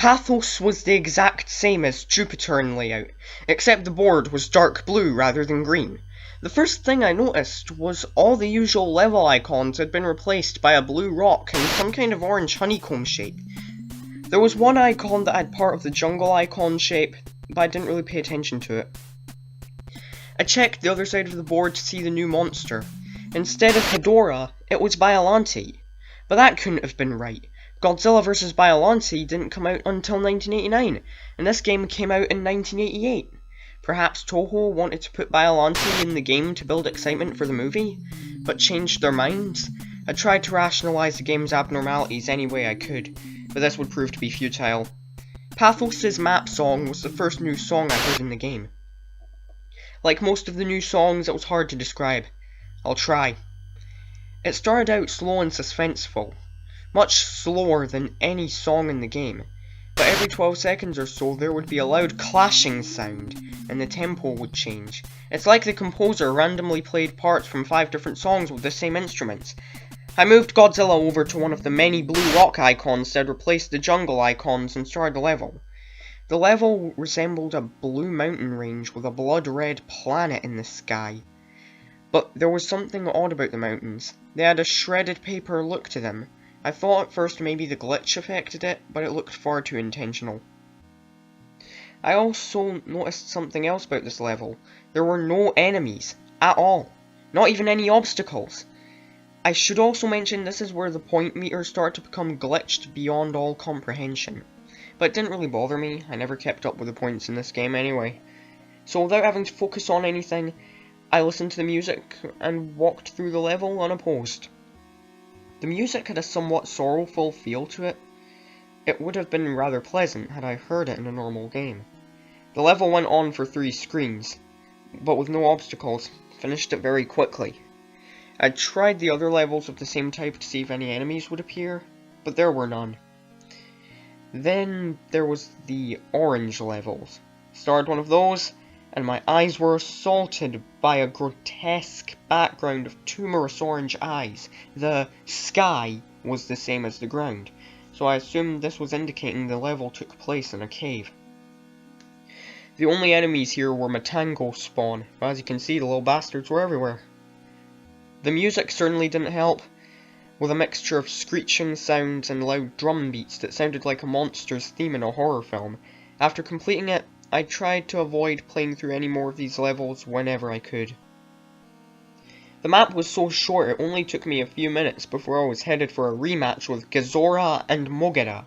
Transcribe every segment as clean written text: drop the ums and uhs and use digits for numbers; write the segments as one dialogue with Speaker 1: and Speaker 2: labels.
Speaker 1: Pathos was the exact same as Jupiter in layout, except the board was dark blue rather than green. The first thing I noticed was all the usual level icons had been replaced by a blue rock and some kind of orange honeycomb shape. There was one icon that had part of the jungle icon shape, but I didn't really pay attention to it. I checked the other side of the board to see the new monster. Instead of Hedorah, it was Biollante. But that couldn't have been right. Godzilla vs. Biollante didn't come out until 1989, and this game came out in 1988. Perhaps Toho wanted to put Biollante in the game to build excitement for the movie, but changed their minds. I tried to rationalize the game's abnormalities any way I could, but this would prove to be futile. Pathos' map song was the first new song I heard in the game. Like most of the new songs, it was hard to describe. I'll try. It started out slow and suspenseful, much slower than any song in the game, but every 12 seconds or so there would be a loud clashing sound, and the tempo would change. It's like the composer randomly played parts from 5 different songs with the same instruments. I moved Godzilla over to one of the many blue rock icons that replaced the jungle icons and started the level. The level resembled a blue mountain range with a blood-red planet in the sky. But there was something odd about the mountains. They had a shredded paper look to them. I thought at first maybe the glitch affected it, but it looked far too intentional. I also noticed something else about this level. There were no enemies at all. Not even any obstacles. I should also mention this is where the point meters start to become glitched beyond all comprehension. But it didn't really bother me. I never kept up with the points in this game anyway. So without having to focus on anything, I listened to the music and walked through the level unopposed. The music had a somewhat sorrowful feel to it. It would have been rather pleasant had I heard it in a normal game. The level went on for 3 screens, but with no obstacles, finished it very quickly. I tried the other levels of the same type to see if any enemies would appear, but there were none. Then there was the orange levels. Started one of those, and my eyes were assaulted by a grotesque background of tumorous orange eyes. The sky was the same as the ground, so I assumed this was indicating the level took place in a cave. The only enemies here were Matango spawn, but as you can see the little bastards were everywhere. The music certainly didn't help, with a mixture of screeching sounds and loud drum beats that sounded like a monster's theme in a horror film. After completing it, I tried to avoid playing through any more of these levels whenever I could. The map was so short it only took me a few minutes before I was headed for a rematch with Gezora and Mogera.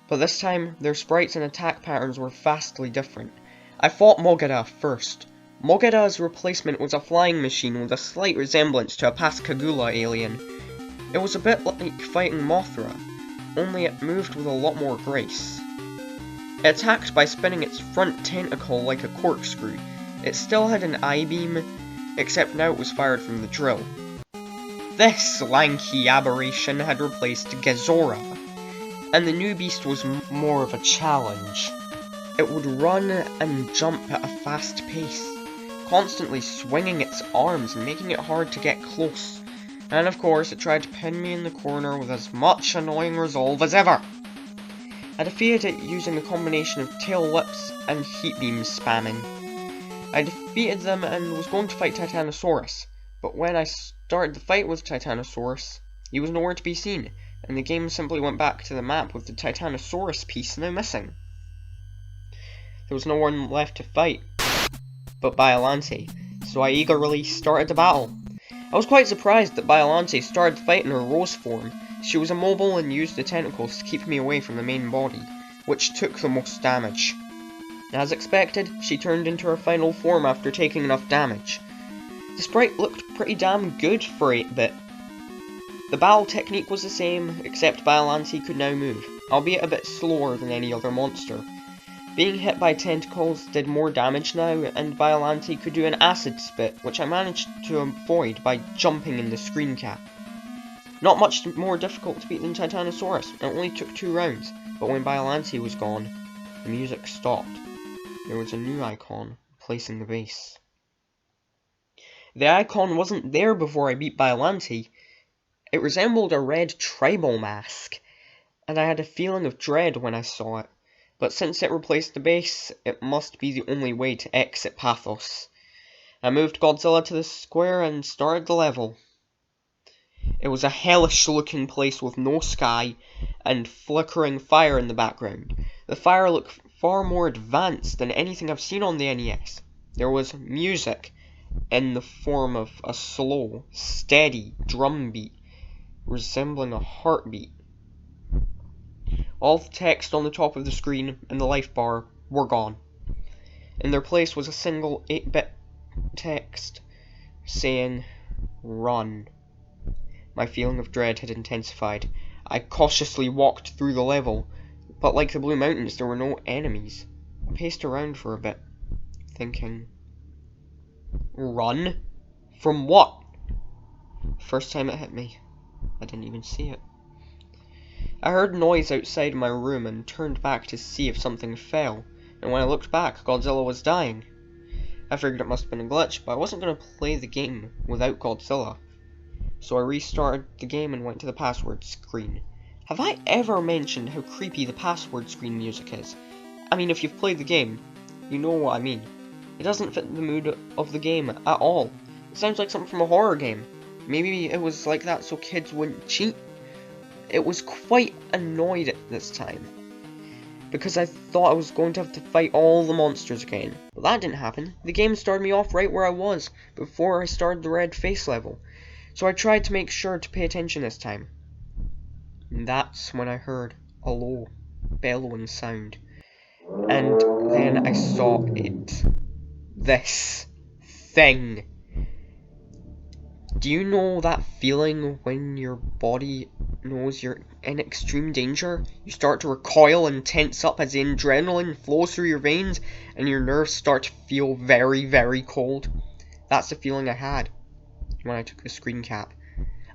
Speaker 1: But this time, their sprites and attack patterns were vastly different. I fought Mogera first. Mogera's replacement was a flying machine with a slight resemblance to a Pascagoula alien. It was a bit like fighting Mothra, only it moved with a lot more grace. It attacked by spinning its front tentacle like a corkscrew. It still had an I-beam, except now it was fired from the drill. This lanky aberration had replaced Gezora, and the new beast was more of a challenge. It would run and jump at a fast pace, constantly swinging its arms and making it hard to get close. And of course, it tried to pin me in the corner with as much annoying resolve as ever. I defeated it using a combination of tail whips and heat beams spamming. I defeated them and was going to fight Titanosaurus, but when I started the fight with Titanosaurus, he was nowhere to be seen, and the game simply went back to the map with the Titanosaurus piece now missing. There was no one left to fight but Biollante, so I eagerly started the battle. I was quite surprised that Biollante started the fight in her rose form. She was immobile and used the tentacles to keep me away from the main body, which took the most damage. As expected, she turned into her final form after taking enough damage. The sprite looked pretty damn good for 8-bit. The battle technique was the same, except Biollante could now move, albeit a bit slower than any other monster. Being hit by tentacles did more damage now, and Biollante could do an acid spit, which I managed to avoid by jumping in the screen cap. Not much more difficult to beat than Titanosaurus, it only took 2 rounds, but when Biollante was gone, the music stopped. There was a new icon replacing the base. The icon wasn't there before I beat Biollante. It resembled a red tribal mask, and I had a feeling of dread when I saw it. But since it replaced the base, it must be the only way to exit Pathos. I moved Godzilla to the square and started the level. It was a hellish-looking place with no sky and flickering fire in the background. The fire looked far more advanced than anything I've seen on the NES. There was music in the form of a slow, steady drum beat resembling a heartbeat. All the text on the top of the screen and the life bar were gone. In their place was a single 8-bit text saying, "Run." My feeling of dread had intensified. I cautiously walked through the level, but like the Blue Mountains, there were no enemies. I paced around for a bit, thinking, run? From what? First time it hit me, I didn't even see it. I heard noise outside my room and turned back to see if something fell, and when I looked back, Godzilla was dying. I figured it must have been a glitch, but I wasn't going to play the game without Godzilla. So I restarted the game and went to the password screen. Have I ever mentioned how creepy the password screen music is? I mean, if you've played the game, you know what I mean. It doesn't fit the mood of the game at all. It sounds like something from a horror game. Maybe it was like that so kids wouldn't cheat. It was quite annoyed at this time, because I thought I was going to have to fight all the monsters again. But that didn't happen. The game started me off right where I was, before I started the red face level. So I tried to make sure to pay attention this time. And that's when I heard a low, bellowing sound. And then I saw it. This thing. Do you know that feeling when your body knows you're in extreme danger? You start to recoil and tense up as the adrenaline flows through your veins and your nerves start to feel very, very cold. That's the feeling I had when I took the screen cap.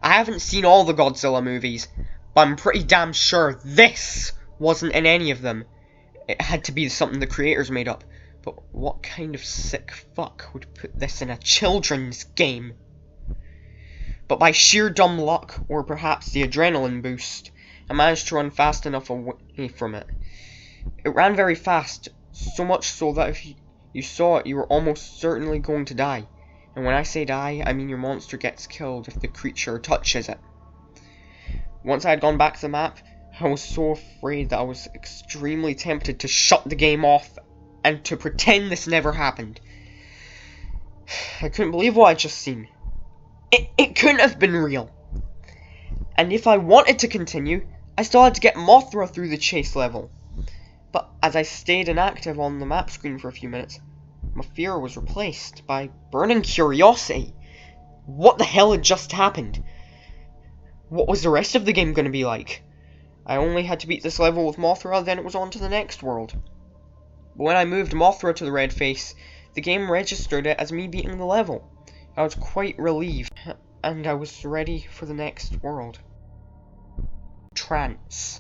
Speaker 1: I haven't seen all the Godzilla movies, but I'm pretty damn sure this wasn't in any of them. It had to be something the creators made up. But what kind of sick fuck would put this in a children's game? But by sheer dumb luck, or perhaps the adrenaline boost, I managed to run fast enough away from it. It ran very fast, so much so that if you saw it, you were almost certainly going to die. And when I say die, I mean your monster gets killed if the creature touches it. Once I had gone back to the map, I was so afraid that I was extremely tempted to shut the game off and to pretend this never happened. I couldn't believe what I'd just seen. It couldn't have been real. And if I wanted to continue, I still had to get Mothra through the chase level. But as I stayed inactive on the map screen for a few minutes, my fear was replaced by burning curiosity. What the hell had just happened? What was the rest of the game going to be like? I only had to beat this level with Mothra, then it was on to the next world. But when I moved Mothra to the red face, the game registered it as me beating the level. I was quite relieved, and I was ready for the next world. Trance.